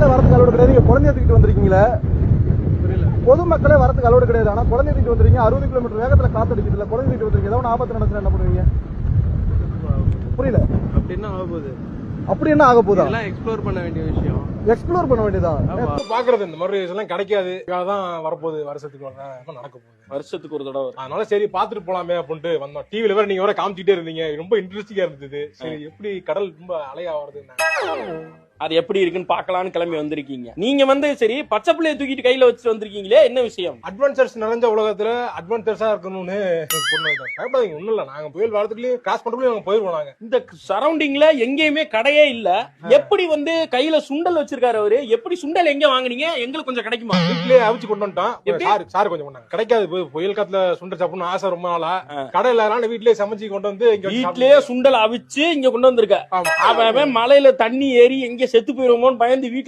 பொதுமக்களே வரதுக்கு அலோடு கிடையாது. குழந்தைய தூக்கிட்டு வந்திருக்கீங்களே, பொதுமக்களே வரதுக்கு அலோடு கிடையாது. ஆனா குழந்தைய தூக்கிட்டு வந்துருக்கீங்க, 60 கிலோமீட்டர் வேகத்துல காத்தடிக்குதுல, குழந்தைய தூக்கிட்டு வந்திருக்கீங்க, ஏதாவது ஆபத்து நடந்துச்சுன்னா என்ன பண்ணுவீங்க? புரியல. அப்படின்னா ஆக போகுது, அப்படி என்ன ஆக போதா? எக்ஸ்ப்ளோர் பண்ண வேண்டிய விஷயம், எக்ஸ்ப்ளோர் பண்ண வேண்டியதா? பாக்குறது இந்த மாதிரி எல்லாம் கிடைக்காது, தான் வரப்போகுது, வருஷத்துக்கு நடக்க போகுது, வருஷத்துக்கு ஒரு தடவை. அதனால சரி பாத்துட்டு போலாமே அப்படின்ட்டு வந்தோம். டிவில வேற நீங்க வேற காமிச்சிட்டே இருந்தீங்க, ரொம்ப இன்ட்ரெஸ்டிங்கா இருந்தது. சரி எப்படி கடல் ரொம்ப அலையா வருது, அது எப்படி இருக்குன்னு பாக்கலாம்னு கிளம்பி வந்திருக்கீங்க. நீங்க வந்து சரி பச்சை பிள்ளைய தூக்கிட்டு கையில வச்சுட்டு வந்திருக்கீங்களே, என்ன விஷயம்? அட்வென்ச்சர்ஸ் நிறைஞ்ச உலகத்துல அட்வென்ச்சர்ஸா இருக்கணும்னு பயப்படாதீங்க. ஒண்ணும் இல்ல, நாங்க புயல் வாரத்துலயும் கிராஸ் பண்றதுலயும் நாங்க போயிருவோம். நாங்க இந்த சரௌண்டிங்ல எங்கேயுமே கடையே இல்ல, எப்படி வந்து கையில சுண்டல் வச்சிருக்காரு அவரு? எப்படி சுண்டல் எங்க வாங்குனீங்க? எங்களுக்கு கொஞ்சம் கிடைக்குமா? வீட்லயே அவிச்சு கொண்டு வந்துட்டோம். சார் கொஞ்சம் பண்ணாங்க, கிடைக்காது புயல் காத்துல சுண்டல் சாப்பிடணும் ஆசை ரொம்ப நாளா, கடை இல்லாத வீட்லயே சமைச்சு கொண்டு வந்து வீட்லயே சுண்டல் அவிச்சு இங்க கொண்டு வந்திருக்க. அவன் மலையில தண்ணி ஏறி எங்க செத்து போயிருவோமோன்னு பயந்து வீட்டுல